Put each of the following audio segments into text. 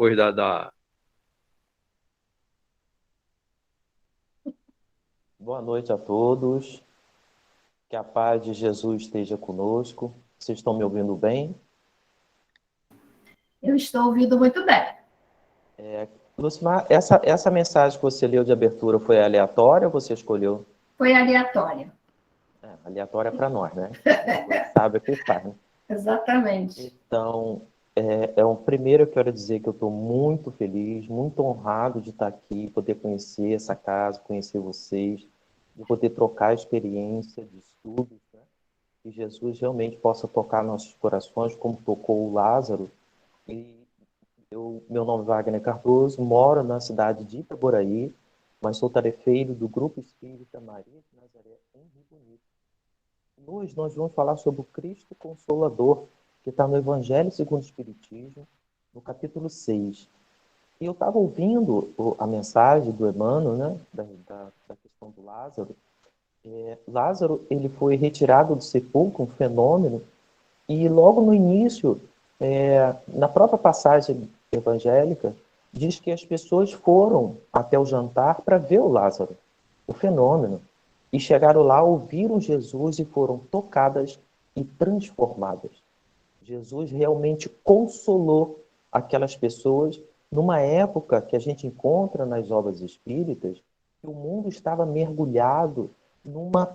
depois da... Boa noite a todos. Que a paz de Jesus esteja conosco. Vocês estão me ouvindo bem? Eu estou ouvindo muito bem. Lucimar, essa mensagem que você leu de abertura foi aleatória ou você escolheu? Foi aleatória. Aleatória para nós, né? Você sabe o que faz, né? Exatamente. Então, o primeiro eu quero dizer que eu estou muito feliz, muito honrado de estar aqui, poder conhecer essa casa, conhecer vocês, de poder trocar experiência de estudos, né? Que Jesus realmente possa tocar nossos corações, como tocou o Lázaro. E meu nome é Wagner Cardoso, moro na cidade de Itaboraí, mas sou tarefeiro do Grupo Espírita Maria de Nazaré, em Rio Bonito. Hoje nós vamos falar sobre o Cristo Consolador, que está no Evangelho segundo o Espiritismo, no capítulo 6. E eu estava ouvindo a mensagem do Emmanuel, né, da questão do Lázaro. Lázaro, ele foi retirado do sepulcro, um fenômeno, e logo no início, na própria passagem evangélica, diz que as pessoas foram até o jantar para ver o Lázaro, o fenômeno, e chegaram lá, ouviram Jesus e foram tocadas e transformadas. Jesus realmente consolou aquelas pessoas numa época que a gente encontra nas obras espíritas, que o mundo estava mergulhado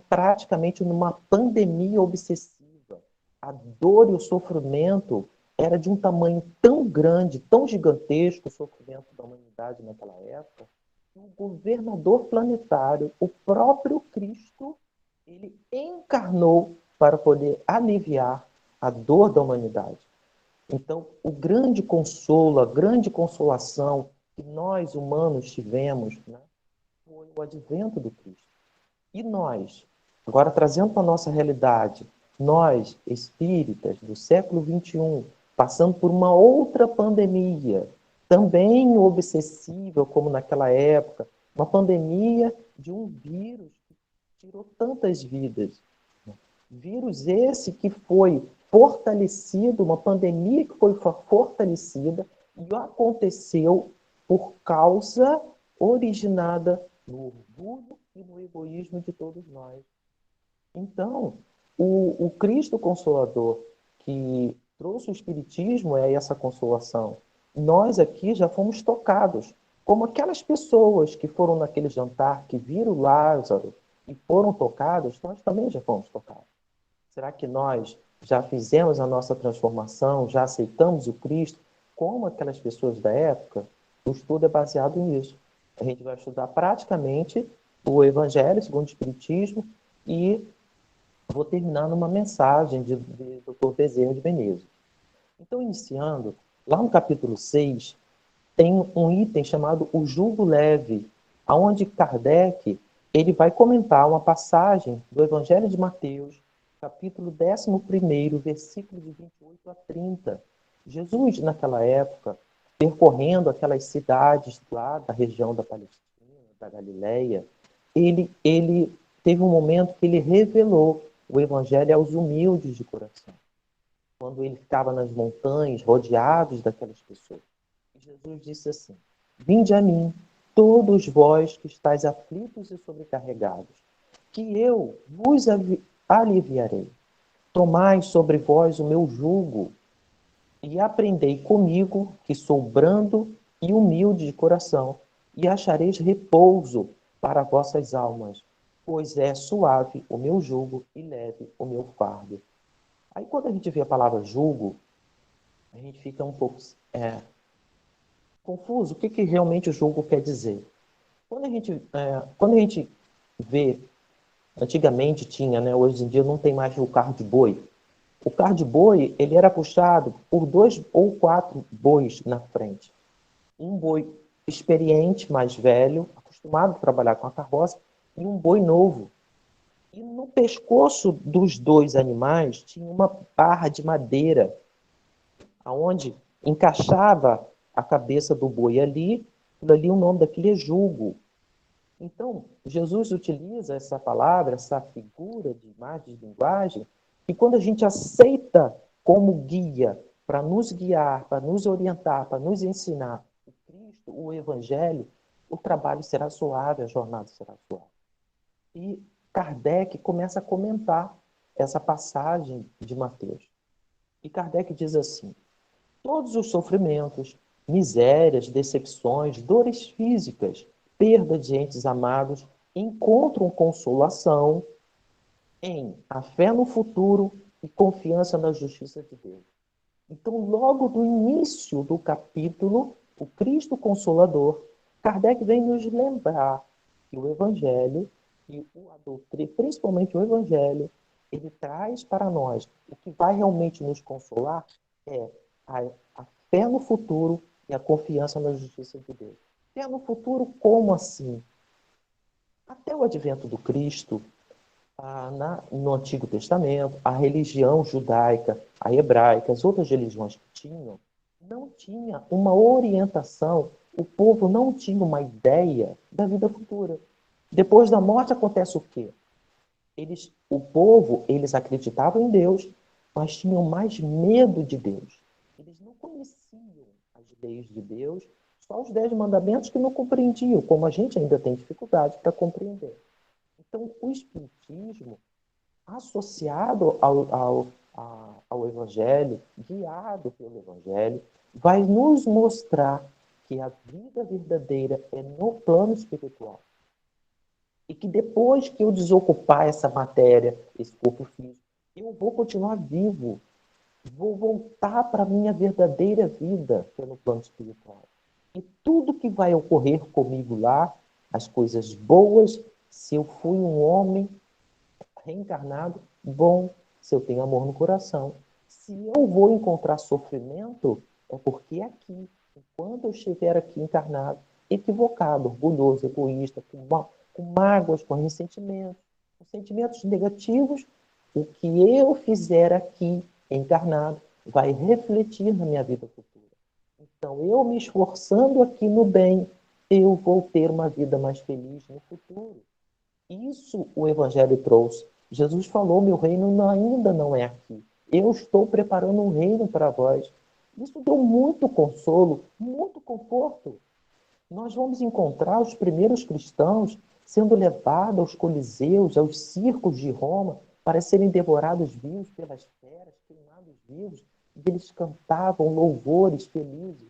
praticamente numa pandemia obsessiva. A dor e o sofrimento era de um tamanho tão grande, tão gigantesco, o sofrimento da humanidade naquela época, que o governador planetário, o próprio Cristo, ele encarnou para poder aliviar a dor da humanidade. Então, o grande consolo, a grande consolação que nós humanos tivemos, né, foi o advento do Cristo. E nós, agora trazendo para a nossa realidade, nós, espíritas do século XXI, passando por uma outra pandemia, também obsessível como naquela época, uma pandemia de um vírus que tirou tantas vidas. Vírus esse que foi fortalecido, uma pandemia que foi fortalecida e aconteceu por causa originada no orgulho e no egoísmo de todos nós. Então, o Cristo Consolador que trouxe o Espiritismo é essa consolação. Nós aqui já fomos tocados, como aquelas pessoas que foram naquele jantar, que viram Lázaro e foram tocados, nós também já fomos tocados. Será que nós já fizemos a nossa transformação, já aceitamos o Cristo, como aquelas pessoas da época? O estudo é baseado nisso. A gente vai estudar praticamente o Evangelho segundo o Espiritismo e vou terminar numa mensagem de Dr. Bezerra de Menezes. Então, iniciando, lá no capítulo 6, tem um item chamado o jugo leve, aonde Kardec ele vai comentar uma passagem do Evangelho de Mateus, capítulo 11º, versículo de 28 a 30. Jesus, naquela época, percorrendo aquelas cidades lá da região da Palestina, da Galileia, ele teve um momento que ele revelou o Evangelho aos humildes de coração, quando ele ficava nas montanhas, rodeados daquelas pessoas. E Jesus disse assim: vinde a mim, todos vós que estáis aflitos e sobrecarregados, que eu vos aliviarei. Tomai sobre vós o meu jugo e aprendei comigo, que sou brando e humilde de coração, e achareis repouso para vossas almas, pois é suave o meu jugo e leve o meu fardo. Aí quando a gente vê a palavra jugo, a gente fica um pouco confuso. O que realmente o jugo quer dizer? Quando a gente vê, antigamente tinha, né, hoje em dia não tem mais o carro de boi. O carro de boi, ele era puxado por 2 ou 4 bois na frente. Um boi experiente, mais velho, acostumado a trabalhar com a carroça, e um boi novo. E no pescoço dos dois animais tinha uma barra de madeira, aonde encaixava a cabeça do boi ali, o nome daquele é jugo. Então, Jesus utiliza essa palavra, essa figura de imagem, de linguagem, e quando a gente aceita como guia para nos guiar, para nos orientar, para nos ensinar o Cristo, o Evangelho, o trabalho será suave, a jornada será suave. E Kardec começa a comentar essa passagem de Mateus. E Kardec diz assim: todos os sofrimentos, misérias, decepções, dores físicas, perda de entes amados, encontram consolação em a fé no futuro e confiança na justiça de Deus. Então, logo do início do capítulo, o Cristo Consolador, Kardec vem nos lembrar que o Evangelho, e a doutrina, principalmente o Evangelho, ele traz para nós o que vai realmente nos consolar é a fé no futuro e a confiança na justiça de Deus. Fé no futuro, como assim? Até o advento do Cristo, no Antigo Testamento, a religião judaica, a hebraica, as outras religiões que tinham, não tinha uma orientação, o povo não tinha uma ideia da vida futura. Depois da morte acontece o quê? O povo, eles acreditavam em Deus, mas tinham mais medo de Deus. Eles não conheciam as leis de Deus, só os 10 mandamentos que não compreendiam, como a gente ainda tem dificuldade para compreender. Então, o Espiritismo, associado ao Evangelho, guiado pelo Evangelho, vai nos mostrar que a vida verdadeira é no plano espiritual. E que depois que eu desocupar essa matéria, esse corpo físico, eu vou continuar vivo. Vou voltar para a minha verdadeira vida, que é no plano espiritual. E tudo que vai ocorrer comigo lá, as coisas boas, se eu fui um homem reencarnado, bom, se eu tenho amor no coração. Se eu vou encontrar sofrimento, é porque aqui, enquanto eu estiver aqui encarnado, equivocado, orgulhoso, egoísta, com mágoas, com ressentimentos, com sentimentos negativos, o que eu fizer aqui encarnado vai refletir na minha vida futura. Então, eu me esforçando aqui no bem, eu vou ter uma vida mais feliz no futuro. Isso o Evangelho trouxe. Jesus falou, meu reino ainda não é aqui. Eu estou preparando um reino para vós. Isso deu muito consolo, muito conforto. Nós vamos encontrar os primeiros cristãos sendo levados aos coliseus, aos circos de Roma, para serem devorados vivos pelas feras, queimados vivos, e eles cantavam louvores felizes.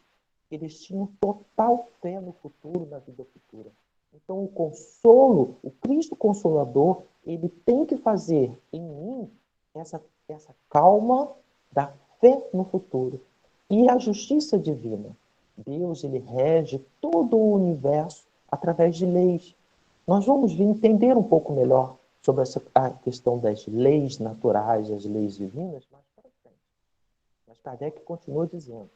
Eles tinham total fé no futuro, na vida futura. Então, o consolo, o Cristo Consolador, ele tem que fazer em mim essa calma da fé no futuro. E a justiça divina. Deus, ele rege todo o universo através de leis. Nós vamos entender um pouco melhor sobre a questão das leis naturais, as leis divinas, mais para frente. Mas Kardec continua dizendo: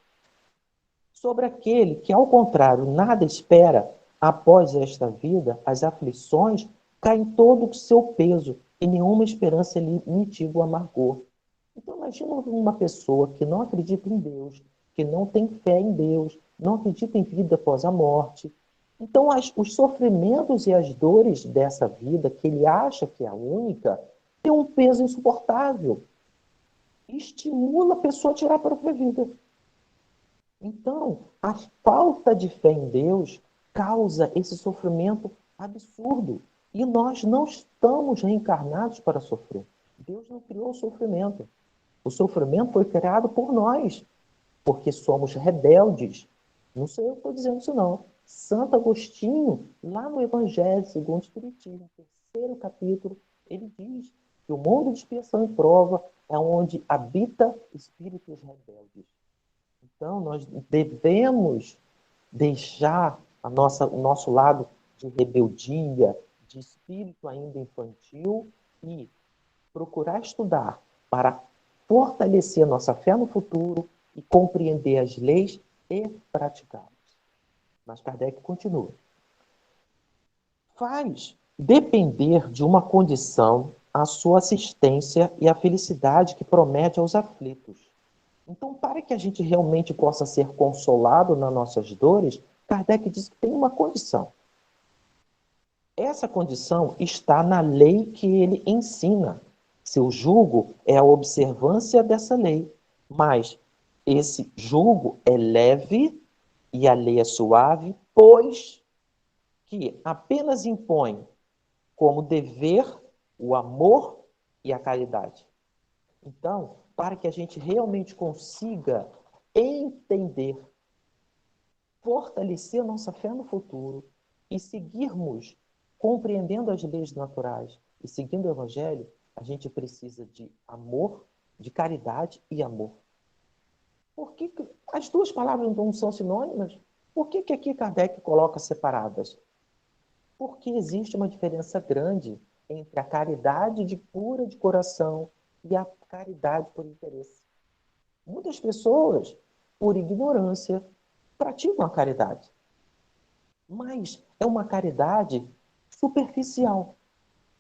sobre aquele que, ao contrário, nada espera, após esta vida, as aflições caem todo o seu peso e nenhuma esperança lhe mitiga o amargor. Então, imagina uma pessoa que não acredita em Deus, que não tem fé em Deus, não acredita em vida após a morte. Então, os sofrimentos e as dores dessa vida, que ele acha que é a única, tem um peso insuportável. Estimula a pessoa a tirar a própria vida. Então, a falta de fé em Deus causa esse sofrimento absurdo. E nós não estamos reencarnados para sofrer. Deus não criou o sofrimento. O sofrimento foi criado por nós, porque somos rebeldes. Não sei eu que estou dizendo isso, não. Santo Agostinho, lá no Evangelho segundo o Espiritismo, terceiro capítulo, ele diz que o mundo de expiação e prova é onde habita espíritos rebeldes. Então, nós devemos deixar o nosso lado de rebeldia, de espírito ainda infantil e procurar estudar para fortalecer a nossa fé no futuro e compreender as leis e praticá-las. Mas Kardec continua. Faz depender de uma condição a sua assistência e a felicidade que promete aos aflitos. Então, para que a gente realmente possa ser consolado nas nossas dores, Kardec diz que tem uma condição. Essa condição está na lei que ele ensina. Seu jugo é a observância dessa lei, mas esse jugo é leve e a lei é suave, pois que apenas impõe como dever o amor e a caridade. Então, para que a gente realmente consiga entender, fortalecer nossa fé no futuro e seguirmos compreendendo as leis naturais e seguindo o Evangelho, a gente precisa de amor, de caridade e amor. Por que as duas palavras não são sinônimas? Por que aqui Kardec coloca separadas? Porque existe uma diferença grande entre a caridade de pura de coração e a caridade por interesse. Muitas pessoas, por ignorância, praticam a caridade. Mas é uma caridade superficial.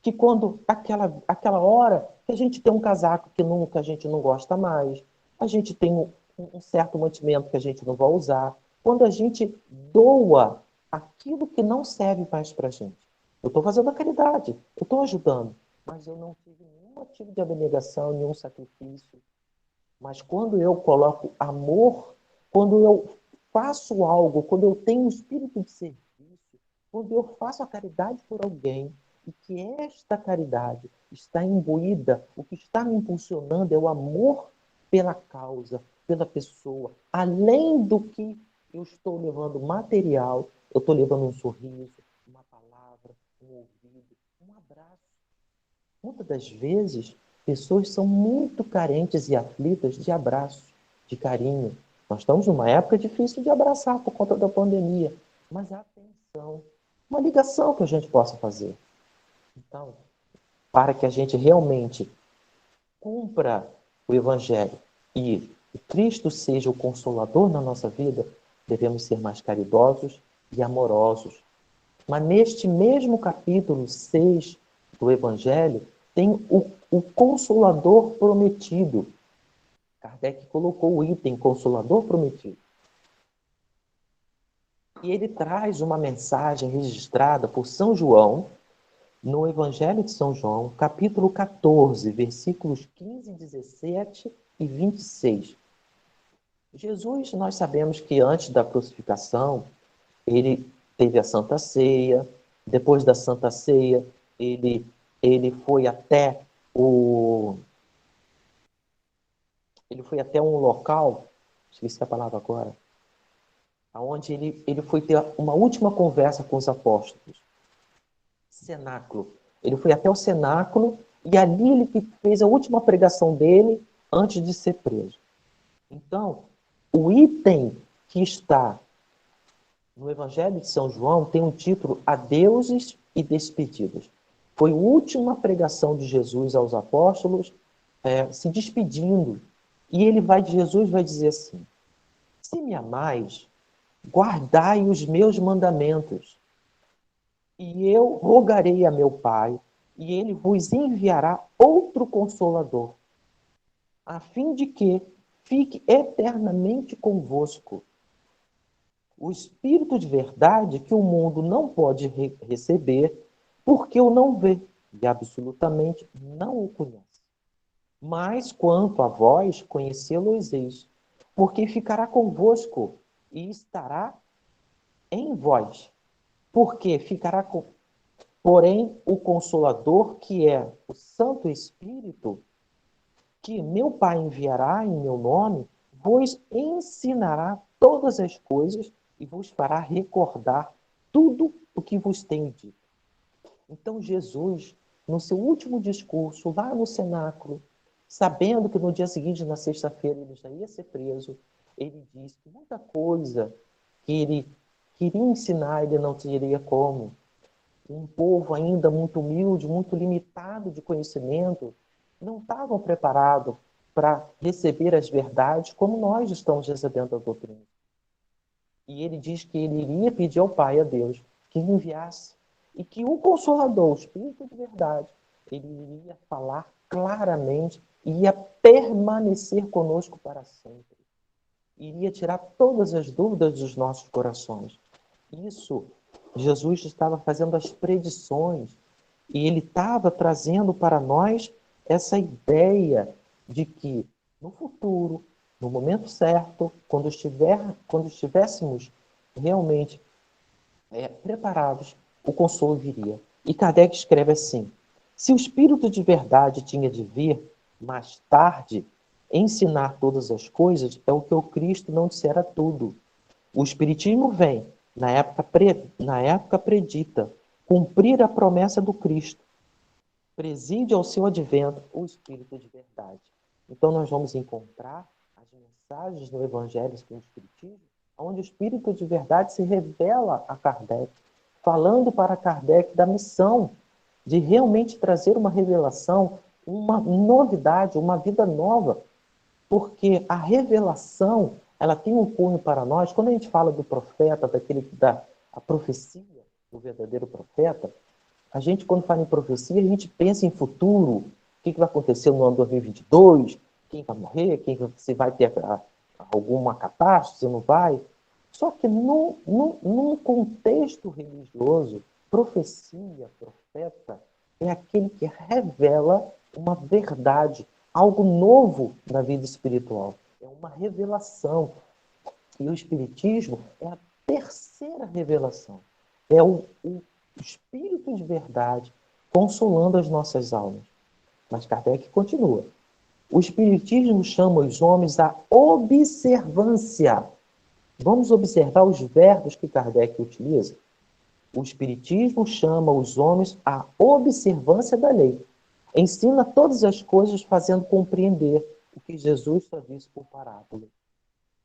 Que quando aquela hora que a gente tem um casaco que a gente não gosta mais, a gente tem um certo mantimento que a gente não vai usar, quando a gente doa aquilo que não serve mais para a gente. Eu estou fazendo a caridade, eu estou ajudando, mas eu não tive nenhum motivo de abnegação, nenhum sacrifício. Mas quando eu coloco amor, quando eu faço algo, quando eu tenho um espírito de serviço, quando eu faço a caridade por alguém, e que esta caridade está imbuída, o que está me impulsionando é o amor pela causa, pela pessoa, além do que eu estou levando material, eu estou levando um sorriso, uma palavra, um ouvido, um abraço. Muitas das vezes, pessoas são muito carentes e aflitas de abraço, de carinho. Nós estamos numa época difícil de abraçar por conta da pandemia, mas a atenção, uma ligação que a gente possa fazer. Então, para que a gente realmente cumpra o Evangelho e Cristo seja o consolador na nossa vida, devemos ser mais caridosos e amorosos. Mas neste mesmo capítulo 6 do Evangelho, tem o Consolador prometido. Kardec colocou o item Consolador prometido. E ele traz uma mensagem registrada por São João, no Evangelho de São João, capítulo 14, versículos 15, 17 e 26. Jesus, nós sabemos que antes da crucificação, ele teve a Santa Ceia. Depois da Santa Ceia, ele foi até um local, esqueci a palavra agora, onde ele foi ter uma última conversa com os apóstolos. Cenáculo. Ele foi até o cenáculo e ali ele fez a última pregação dele antes de ser preso. Então, o item que está no Evangelho de São João tem um título Adeuses e Despedidas. Foi a última pregação de Jesus aos apóstolos, se despedindo. E Jesus vai dizer assim: se me amais, guardai os meus mandamentos. E eu rogarei a meu Pai, e ele vos enviará outro Consolador, a fim de que fique eternamente convosco. O Espírito de verdade que o mundo não pode receber, porque o não vê e absolutamente não o conhece. Mas quanto a vós, conhecê-lo-eis, porque ficará convosco e estará em vós. Porque ficará com... Porém, o Consolador, que é o Santo Espírito, que meu Pai enviará em meu nome, vos ensinará todas as coisas e vos fará recordar tudo o que vos tenho dito. Então, Jesus, no seu último discurso, lá no cenáculo, sabendo que no dia seguinte, na sexta-feira, ele já ia ser preso, ele disse que muita coisa que ele queria ensinar, ele não teria como. Um povo ainda muito humilde, muito limitado de conhecimento, não estavam preparados para receber as verdades como nós estamos recebendo a doutrina. E ele diz que ele iria pedir ao Pai, a Deus, que enviasse e que o Consolador, o Espírito de verdade, ele iria falar claramente e ia permanecer conosco para sempre. Iria tirar todas as dúvidas dos nossos corações. Isso, Jesus estava fazendo as predições e ele estava trazendo para nós essa ideia de que no futuro No momento certo, quando estivéssemos realmente preparados, o consolo viria. E Kardec escreve assim: se o Espírito de verdade tinha de vir mais tarde, ensinar todas as coisas, é o que o Cristo não dissera tudo. O Espiritismo vem, na época predita, cumprir a promessa do Cristo. Preside ao seu advento o Espírito de verdade. Então nós vamos encontrar as mensagens no Evangelho segundo o Espiritismo, onde o Espírito de verdade se revela a Kardec, falando para Kardec da missão de realmente trazer uma revelação, uma novidade, uma vida nova, porque a revelação, ela tem um cunho para nós. Quando a gente fala do profeta, daquele que dá a profecia, do verdadeiro profeta, a gente, quando fala em profecia, a gente pensa em futuro, o que vai acontecer no ano 2022, quem vai morrer, se vai ter alguma catástrofe, se não vai. Só que num contexto religioso, profecia, profeta, é aquele que revela uma verdade, algo novo na vida espiritual. É uma revelação. E o Espiritismo é a terceira revelação. É o Espírito de verdade consolando as nossas almas. Mas Kardec continua. O Espiritismo chama os homens à observância. Vamos observar os verbos que Kardec utiliza. O Espiritismo chama os homens à observância da lei. Ensina todas as coisas fazendo compreender o que Jesus só disse por parábola.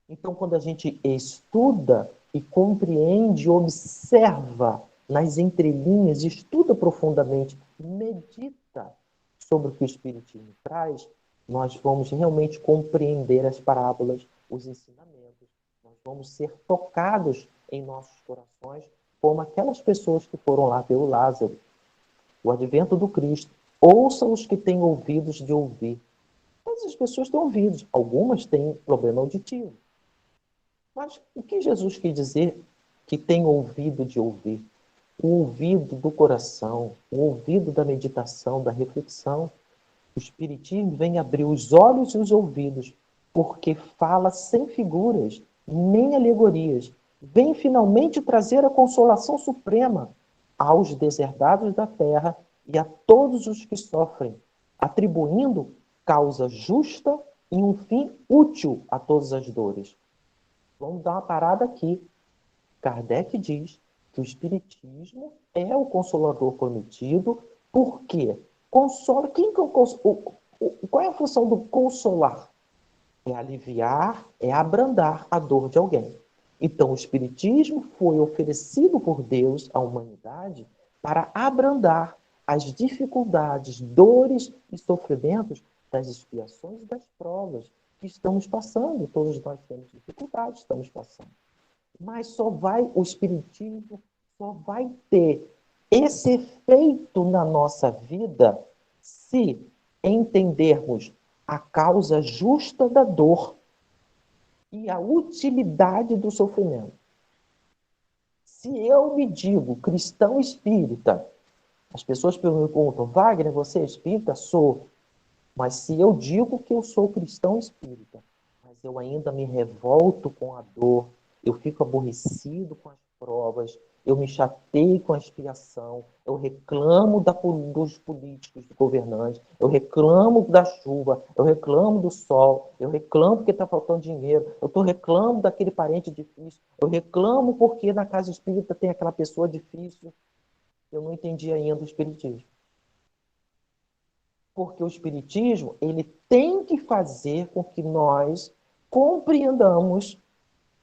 Então, quando a gente estuda e compreende, observa nas entrelinhas, estuda profundamente, medita sobre o que o Espiritismo traz, nós vamos realmente compreender as parábolas, os ensinamentos, nós vamos ser tocados em nossos corações, como aquelas pessoas que foram lá ver o Lázaro, o advento do Cristo. Ouçam os que têm ouvidos de ouvir. Todas as pessoas têm ouvidos, algumas têm problema auditivo. Mas o que Jesus quis dizer que tem ouvido de ouvir? O ouvido do coração, o ouvido da meditação, da reflexão. O Espiritismo vem abrir os olhos e os ouvidos, porque fala sem figuras, nem alegorias. Vem finalmente trazer a consolação suprema aos deserdados da terra e a todos os que sofrem, atribuindo causa justa e um fim útil a todas as dores. Vamos dar uma parada aqui. Kardec diz que o Espiritismo é o consolador prometido, porque consola. Qual é a função do consolar? É aliviar, é abrandar a dor de alguém. Então, o Espiritismo foi oferecido por Deus à humanidade para abrandar as dificuldades, dores e sofrimentos das expiações e das provas que estamos passando. Todos nós temos dificuldades, estamos passando. Mas o Espiritismo só vai ter esse efeito na nossa vida se entendermos a causa justa da dor e a utilidade do sofrimento. Se eu me digo cristão espírita, as pessoas perguntam, Wagner, você é espírita? Sou. Mas se eu digo que eu sou cristão espírita, mas eu ainda me revolto com a dor, eu fico aborrecido com as provas, eu me chateio com a expiação, eu reclamo dos políticos, dos governantes, eu reclamo da chuva, eu reclamo do sol, eu reclamo porque está faltando dinheiro, eu reclamo daquele parente difícil, eu reclamo porque na casa espírita tem aquela pessoa difícil. Eu não entendi ainda o espiritismo. Porque o Espiritismo, ele tem que fazer com que nós compreendamos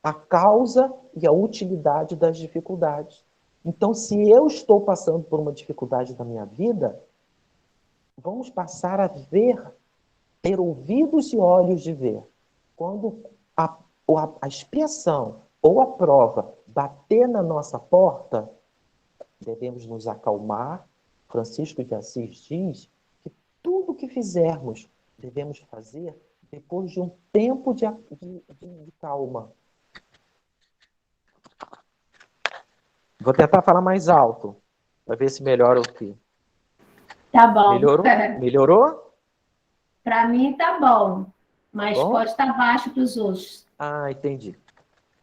a causa e a utilidade das dificuldades. Então, se eu estou passando por uma dificuldade na minha vida, vamos passar a ver, ter ouvidos e olhos de ver. Quando a expiação ou a prova bater na nossa porta, devemos nos acalmar. Francisco de Assis diz que tudo o que fizermos devemos fazer depois de um tempo de calma. Vou tentar falar mais alto, para ver se melhora o fio. Tá bom. Melhorou? Melhorou? Para mim tá bom. Mas Bom? pode estar baixo para os outros. Ah, entendi.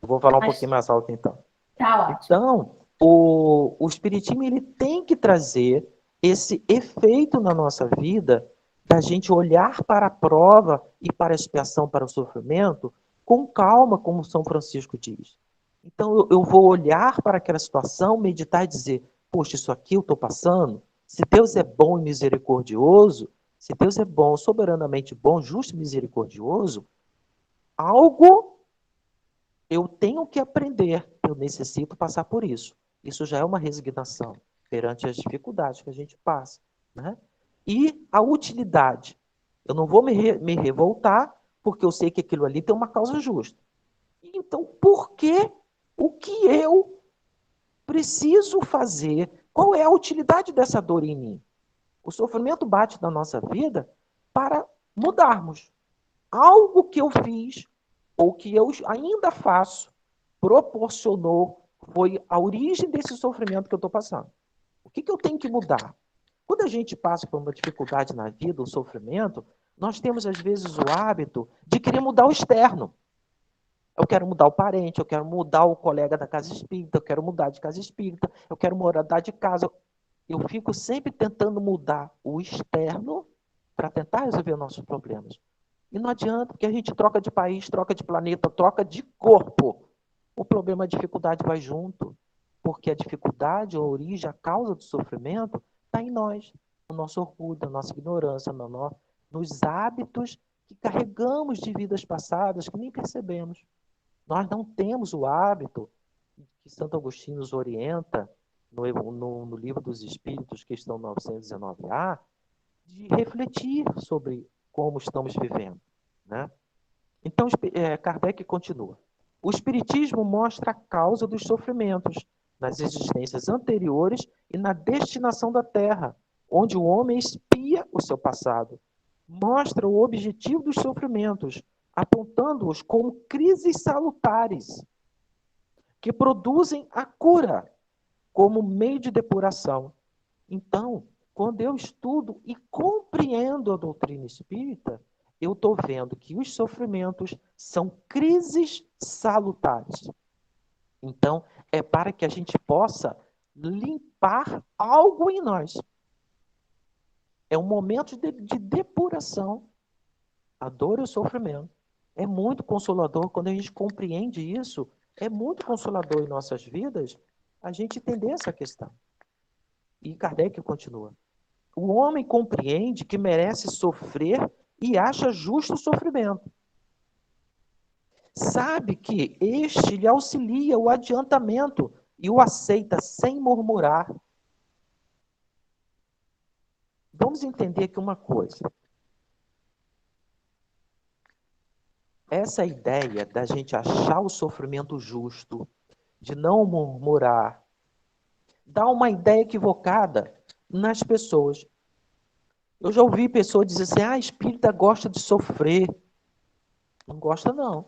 Eu vou falar um Mas pouquinho mais alto, então. tá ótimo. Então, o Espiritismo ele tem que trazer esse efeito na nossa vida da gente olhar para a prova e para a expiação, para o sofrimento, com calma, como São Francisco diz. Então, eu vou olhar para aquela situação, meditar e dizer, poxa, isso aqui eu estou passando. Se Deus é bom e misericordioso, se Deus é bom, soberanamente bom, justo e misericordioso, algo eu tenho que aprender, eu necessito passar por isso. Isso já é uma resignação perante as dificuldades que a gente passa. Né? E a utilidade. Eu não vou me revoltar, porque eu sei que aquilo ali tem uma causa justa. Então, por que o que eu preciso fazer? Qual é a utilidade dessa dor em mim? O sofrimento bate na nossa vida para mudarmos. Algo que eu fiz, ou que eu ainda faço, proporcionou, foi a origem desse sofrimento que eu estou passando. O que eu tenho que mudar? Quando a gente passa por uma dificuldade na vida, um sofrimento, nós temos, às vezes, o hábito de querer mudar o externo. Eu quero mudar o parente, eu quero mudar o colega da casa espírita, eu quero mudar de casa espírita, eu quero mudar de casa. Eu fico sempre tentando mudar o externo para tentar resolver nossos problemas. E não adianta, porque a gente troca de país, troca de planeta, troca de corpo. O problema, a dificuldade vai junto. Porque a dificuldade, a origem, a causa do sofrimento está em nós. No nosso orgulho, na nossa ignorância, nos hábitos que carregamos de vidas passadas que nem percebemos. Nós não temos o hábito que Santo Agostinho nos orienta no Livro dos Espíritos, questão 919A, de refletir sobre como estamos vivendo. Né? Então, Kardec continua. O Espiritismo mostra a causa dos sofrimentos nas existências anteriores e na destinação da Terra, onde o homem expia o seu passado. Mostra o objetivo dos sofrimentos, apontando-os como crises salutares, que produzem a cura como meio de depuração. Então, quando eu estudo e compreendo a doutrina espírita, eu estou vendo que os sofrimentos são crises salutares. Então, é para que a gente possa limpar algo em nós. É um momento de depuração. A dor e o sofrimento. É muito consolador quando a gente compreende isso. É muito consolador em nossas vidas a gente entender essa questão. E Kardec continua. O homem compreende que merece sofrer e acha justo o sofrimento. Sabe que este lhe auxilia o adiantamento e o aceita sem murmurar. Vamos entender aqui uma coisa. Essa ideia da gente achar o sofrimento justo, de não murmurar, dá uma ideia equivocada nas pessoas. Eu já ouvi pessoas dizer assim, espírita gosta de sofrer. Não gosta, não.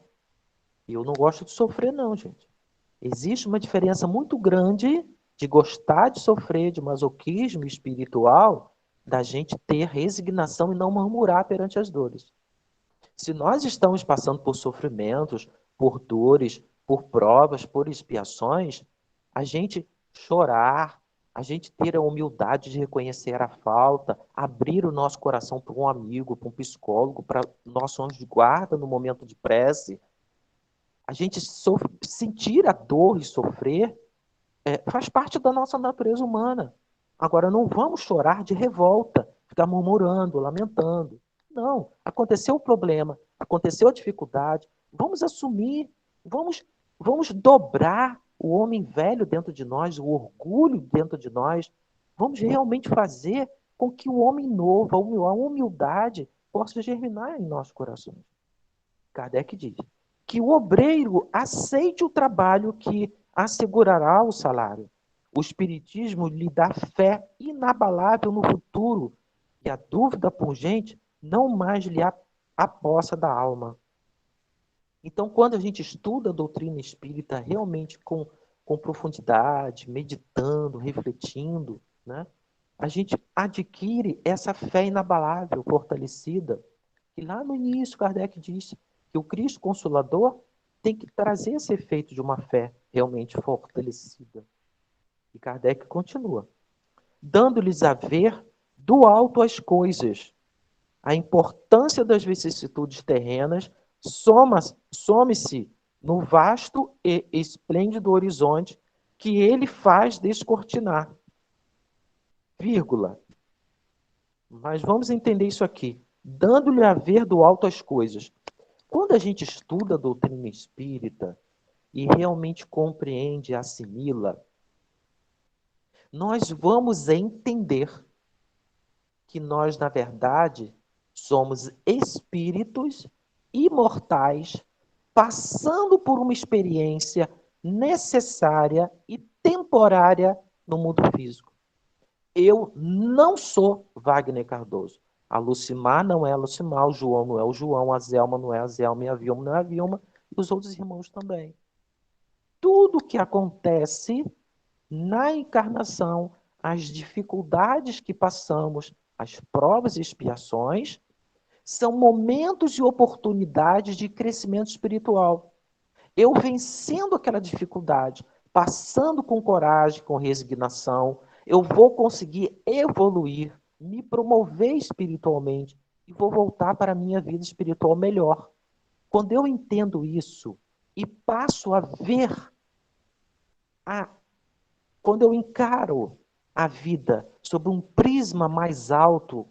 Eu não gosto de sofrer, não, gente. Existe uma diferença muito grande de gostar de sofrer, de masoquismo espiritual, da gente ter resignação e não murmurar perante as dores. Se nós estamos passando por sofrimentos, por dores, por provas, por expiações, a gente chorar, a gente ter a humildade de reconhecer a falta, abrir o nosso coração para um amigo, para um psicólogo, para nosso anjo de guarda no momento de prece, a gente sentir a dor e sofrer faz parte da nossa natureza humana. Agora, não vamos chorar de revolta, ficar murmurando, lamentando. Não, aconteceu o problema, aconteceu a dificuldade, vamos assumir, vamos dobrar o homem velho dentro de nós, o orgulho dentro de nós, vamos realmente fazer com que o homem novo, a humildade, possa germinar em nossos corações. Kardec diz que o obreiro aceite o trabalho que assegurará o salário. O Espiritismo lhe dá fé inabalável no futuro e a dúvida pungente não mais lhe apossa da alma. Então, quando a gente estuda a doutrina espírita realmente com profundidade, meditando, refletindo, né, a gente adquire essa fé inabalável, fortalecida. que lá no início Kardec disse que o Cristo Consolador tem que trazer esse efeito de uma fé realmente fortalecida. E Kardec continua, dando-lhes a ver do alto as coisas. A importância das vicissitudes terrenas some-se no vasto e esplêndido horizonte que ele faz descortinar. Vírgula. Mas vamos entender isso aqui. Dando-lhe a ver do alto as coisas. Quando a gente estuda a doutrina espírita e realmente compreende e assimila, nós vamos entender que nós, na verdade, somos espíritos imortais passando por uma experiência necessária e temporária no mundo físico. Eu não sou Wagner Cardoso. A Lucimar não é a Lucimar, o João não é o João, a Zelma não é a Zelma, e a Vilma não é a Vilma, e os outros irmãos também. Tudo que acontece na encarnação, as dificuldades que passamos, as provas e expiações, são momentos e oportunidades de crescimento espiritual. Eu vencendo aquela dificuldade, passando com coragem, com resignação, eu vou conseguir evoluir, me promover espiritualmente e vou voltar para a minha vida espiritual melhor. Quando eu entendo isso e passo a ver, quando eu encaro a vida sob um prisma mais alto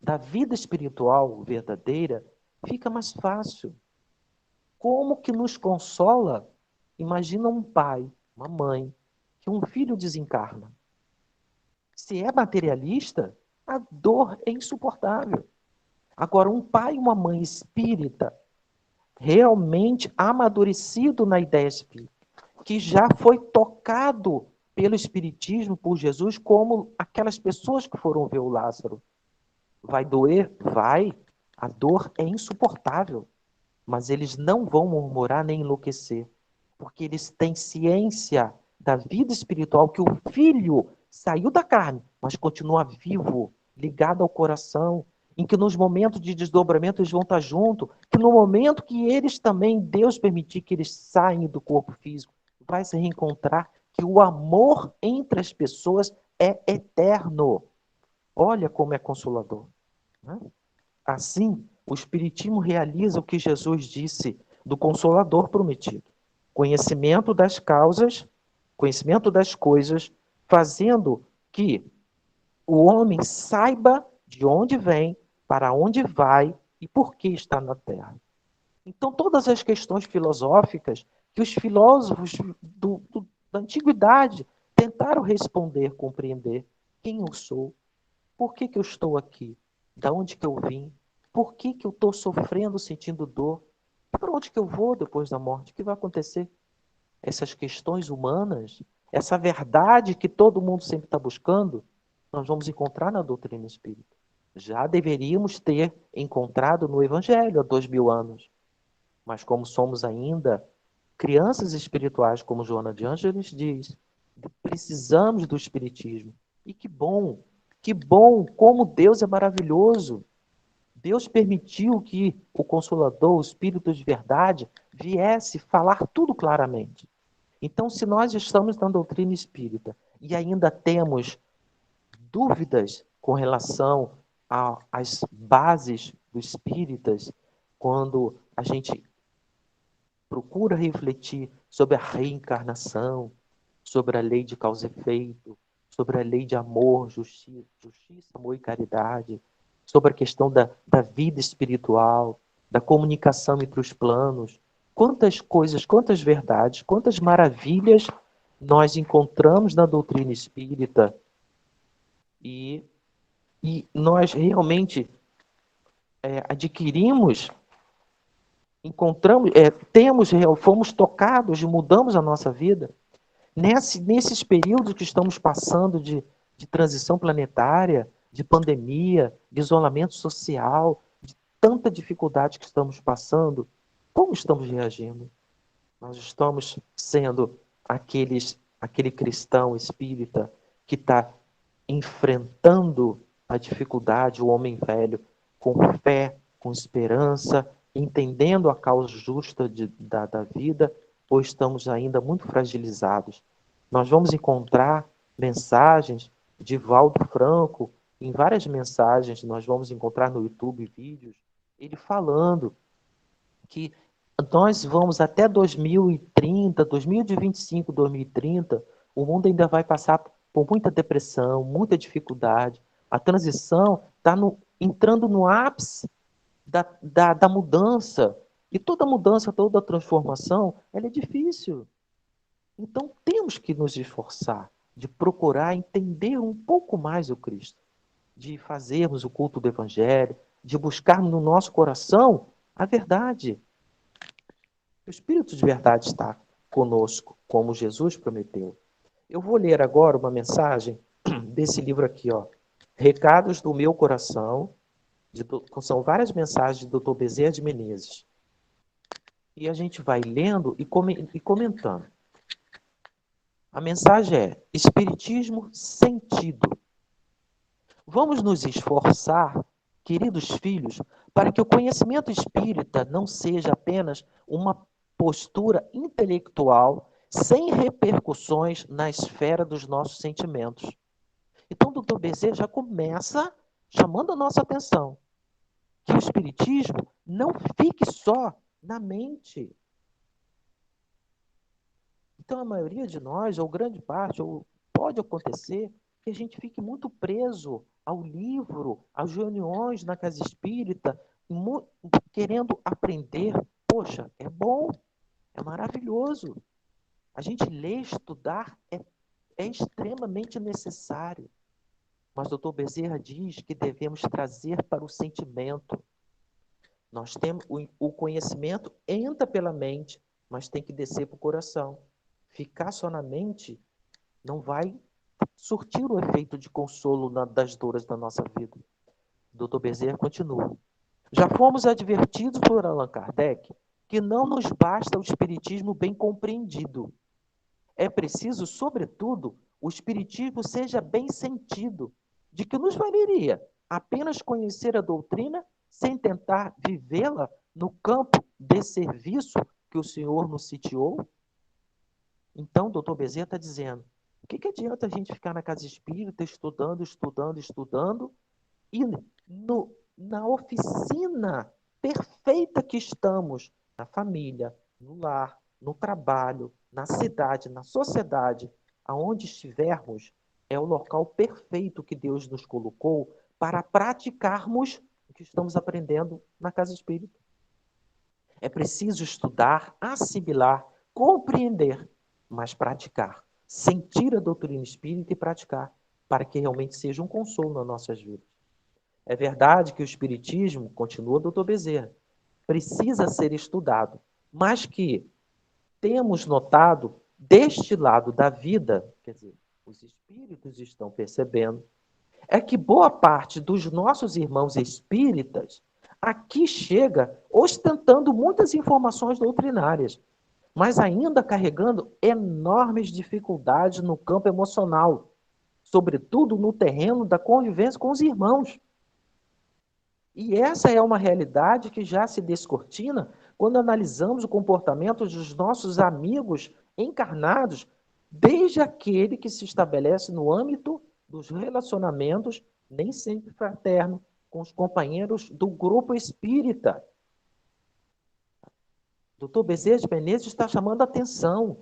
da vida espiritual verdadeira, fica mais fácil. Como que nos consola? Imagina um pai, uma mãe, que um filho desencarna. Se é materialista, a dor é insuportável. Agora, um pai e uma mãe espírita, realmente amadurecido na ideia espírita, que já foi tocado pelo Espiritismo, por Jesus, como aquelas pessoas que foram ver o Lázaro. Vai doer? Vai. A dor é insuportável. Mas eles não vão murmurar nem enlouquecer, porque eles têm ciência da vida espiritual, que o filho saiu da carne, mas continua vivo, ligado ao coração, em que nos momentos de desdobramento eles vão estar juntos, que no momento que eles também, Deus permitir que eles saiam do corpo físico, vai se reencontrar, que o amor entre as pessoas é eterno. Olha como é consolador, né? Assim, o Espiritismo realiza o que Jesus disse do Consolador prometido. Conhecimento das causas, conhecimento das coisas, fazendo que o homem saiba de onde vem, para onde vai e por que está na Terra. Então, todas as questões filosóficas que os filósofos da antiguidade tentaram responder, compreender quem eu sou, por que eu estou aqui, de onde que eu vim, por que eu estou sofrendo, sentindo dor, para onde que eu vou depois da morte, o que vai acontecer? Essas questões humanas, essa verdade que todo mundo sempre está buscando, nós vamos encontrar na doutrina espírita. Já deveríamos ter encontrado no Evangelho há 2000 anos. Mas como somos ainda crianças espirituais, como Joana de Ângeles diz, precisamos do Espiritismo. E que bom, como Deus é maravilhoso. Deus permitiu que o Consolador, o Espírito de verdade, viesse falar tudo claramente. Então, se nós estamos na doutrina espírita e ainda temos dúvidas com relação às bases dos espíritas, quando a gente procura refletir sobre a reencarnação, sobre a lei de causa e efeito, sobre a lei de amor, justiça, amor e caridade, sobre a questão da vida espiritual, da comunicação entre os planos. Quantas coisas, quantas verdades, quantas maravilhas nós encontramos na doutrina espírita e nós realmente adquirimos, encontramos, fomos tocados, mudamos a nossa vida. Nesses períodos que estamos passando de transição planetária, de pandemia, de isolamento social, de tanta dificuldade que estamos passando, como estamos reagindo? Nós estamos sendo aquele cristão espírita que está enfrentando a dificuldade, o homem velho, com fé, com esperança, entendendo a causa justa da vida, ou estamos ainda muito fragilizados? Nós vamos encontrar mensagens de Valdo Franco, em várias mensagens, nós vamos encontrar no YouTube vídeos, ele falando que nós vamos até 2030, 2025, 2030, o mundo ainda vai passar por muita depressão, muita dificuldade. A transição está entrando no ápice da mudança. E toda mudança, toda transformação, ela é difícil. Então temos que nos esforçar de procurar entender um pouco mais o Cristo, de fazermos o culto do Evangelho, de buscarmos no nosso coração a verdade. O Espírito de verdade está conosco, como Jesus prometeu. Eu vou ler agora uma mensagem desse livro aqui, ó, Recados do Meu Coração, são várias mensagens do Dr. Bezerra de Menezes. E a gente vai lendo e comentando. A mensagem é: Espiritismo sentido. Vamos nos esforçar, queridos filhos, para que o conhecimento espírita não seja apenas uma postura intelectual sem repercussões na esfera dos nossos sentimentos. Então, o Dr. Bezerra já começa chamando a nossa atenção que o espiritismo não fique só na mente. Então, a maioria de nós, ou grande parte, ou pode acontecer, que a gente fique muito preso ao livro, às reuniões na casa espírita, querendo aprender. Poxa, é bom, é maravilhoso. A gente ler, estudar é extremamente necessário. Mas o Dr. Bezerra diz que devemos trazer para o sentimento. Nós temos o conhecimento entra pela mente, mas tem que descer para o coração. Ficar só na mente não vai surtir o efeito de consolo das dores da nossa vida. Dr. Bezerra continua. Já fomos advertidos por Allan Kardec que não nos basta o espiritismo bem compreendido. É preciso, sobretudo, o espiritismo seja bem sentido, de que nos valeria apenas conhecer a doutrina sem tentar vivê-la no campo de serviço que o Senhor nos sitiou? Então, o doutor Bezerra está dizendo, o que adianta a gente ficar na casa espírita estudando, e na oficina perfeita que estamos, na família, no lar, no trabalho, na cidade, na sociedade, aonde estivermos, é o local perfeito que Deus nos colocou para praticarmos o que estamos aprendendo na casa espírita. É preciso estudar, assimilar, compreender, mas praticar. Sentir a doutrina espírita e praticar, para que realmente seja um consolo nas nossas vidas. É verdade que o espiritismo, continua o Dr. Bezerra, precisa ser estudado, mas que temos notado deste lado da vida, quer dizer, os espíritos estão percebendo, é que boa parte dos nossos irmãos espíritas aqui chega ostentando muitas informações doutrinárias, mas ainda carregando enormes dificuldades no campo emocional, sobretudo no terreno da convivência com os irmãos. E essa é uma realidade que já se descortina quando analisamos o comportamento dos nossos amigos encarnados, desde aquele que se estabelece no âmbito dos relacionamentos, nem sempre fraterno, com os companheiros do grupo espírita. Dr. Bezerra de Menezes está chamando a atenção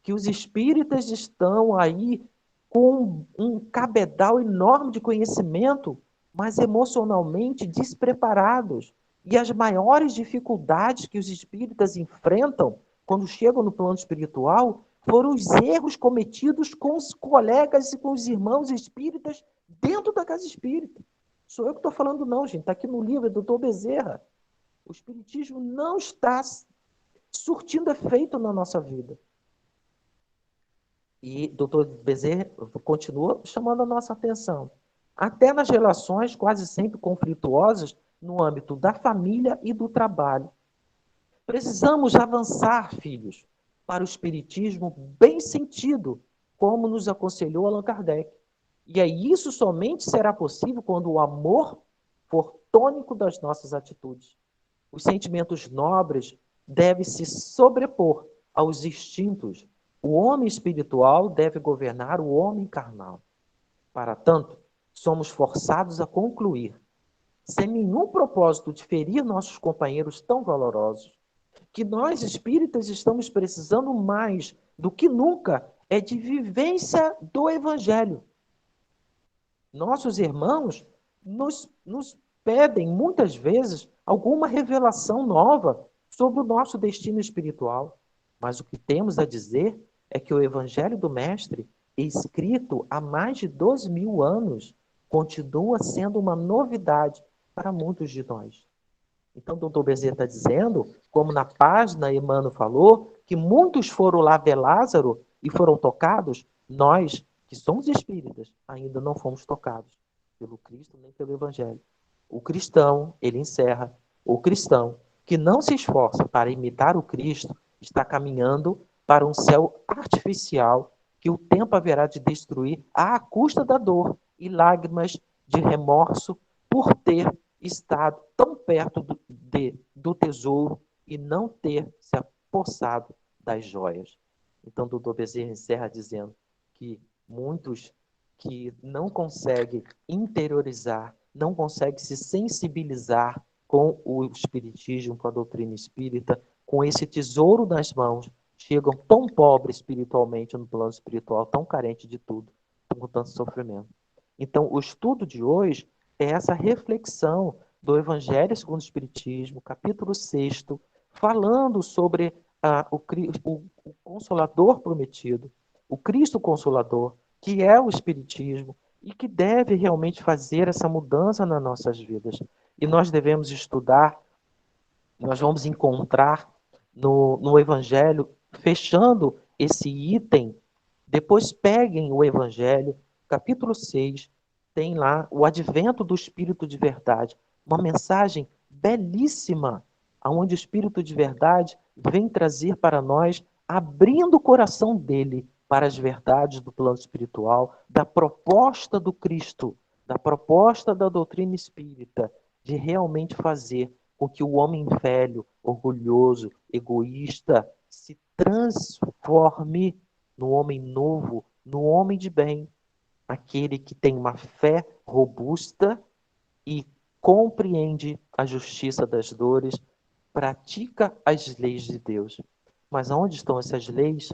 que os espíritas estão aí com um cabedal enorme de conhecimento, mas emocionalmente despreparados. E as maiores dificuldades que os espíritas enfrentam quando chegam no plano espiritual foram os erros cometidos com os colegas e com os irmãos espíritas dentro da casa espírita. Sou eu que estou falando não, gente. Está aqui no livro do Dr. Bezerra. O espiritismo não está surtindo efeito na nossa vida. E Dr. Bezerra continua chamando a nossa atenção. Até nas relações quase sempre conflituosas no âmbito da família e do trabalho. Precisamos avançar, filhos, para o espiritismo bem sentido, como nos aconselhou Allan Kardec. E aí isso somente será possível quando o amor for tônico das nossas atitudes. Os sentimentos nobres devem se sobrepor aos instintos. O homem espiritual deve governar o homem carnal. Para tanto, somos forçados a concluir, sem nenhum propósito de ferir nossos companheiros tão valorosos, que nós espíritas estamos precisando mais do que nunca é de vivência do Evangelho. Nossos irmãos nos pedem, muitas vezes, alguma revelação nova sobre o nosso destino espiritual. Mas o que temos a dizer é que o Evangelho do Mestre, escrito há mais de 12.000 anos, continua sendo uma novidade para muitos de nós. Então, o doutor Bezerra está dizendo, como na página Emmanuel falou, que muitos foram lá ver Lázaro e foram tocados. Nós, que somos espíritas, ainda não fomos tocados pelo Cristo nem pelo Evangelho. O cristão, ele encerra, o cristão que não se esforça para imitar o Cristo está caminhando para um céu artificial que o tempo haverá de destruir à custa da dor e lágrimas de remorso por ter estado tão perto do tesouro e não ter se apossado das joias. Então, o doutor Bezerra encerra dizendo que muitos que não conseguem interiorizar, não conseguem se sensibilizar com o espiritismo, com a doutrina espírita, com esse tesouro nas mãos, chegam tão pobres espiritualmente, no plano espiritual, tão carente de tudo, com tanto sofrimento. Então, o estudo de hoje é essa reflexão do Evangelho segundo o Espiritismo, capítulo 6, falando sobre o Consolador prometido, o Cristo Consolador, que é o Espiritismo e que deve realmente fazer essa mudança nas nossas vidas. E nós devemos estudar, nós vamos encontrar no Evangelho, fechando esse item, depois peguem o Evangelho, capítulo 6, tem lá o advento do Espírito de verdade, uma mensagem belíssima, onde o Espírito de verdade vem trazer para nós, abrindo o coração dele para as verdades do plano espiritual, da proposta do Cristo, da proposta da doutrina espírita, de realmente fazer com que o homem velho, orgulhoso, egoísta, se transforme no homem novo, no homem de bem, aquele que tem uma fé robusta e compreende a justiça das dores, pratica as leis de Deus. Mas onde estão essas leis?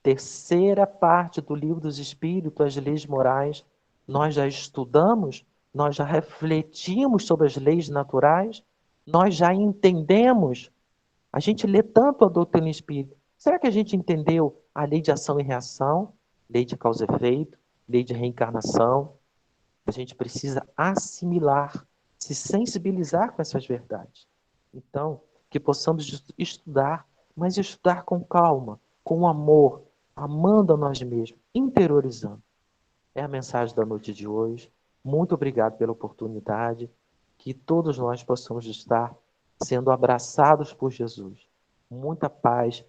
Terceira parte do livro dos Espíritos, as leis morais, nós já estudamos, nós já refletimos sobre as leis naturais, nós já entendemos. A gente lê tanto a doutrina espírita. Será que a gente entendeu a lei de ação e reação, lei de causa e efeito, lei de reencarnação? A gente precisa assimilar, se sensibilizar com essas verdades. Então, que possamos estudar, mas estudar com calma, com amor, amando a nós mesmos, interiorizando. É a mensagem da noite de hoje. Muito obrigado pela oportunidade. Que todos nós possamos estar sendo abraçados por Jesus. Muita paz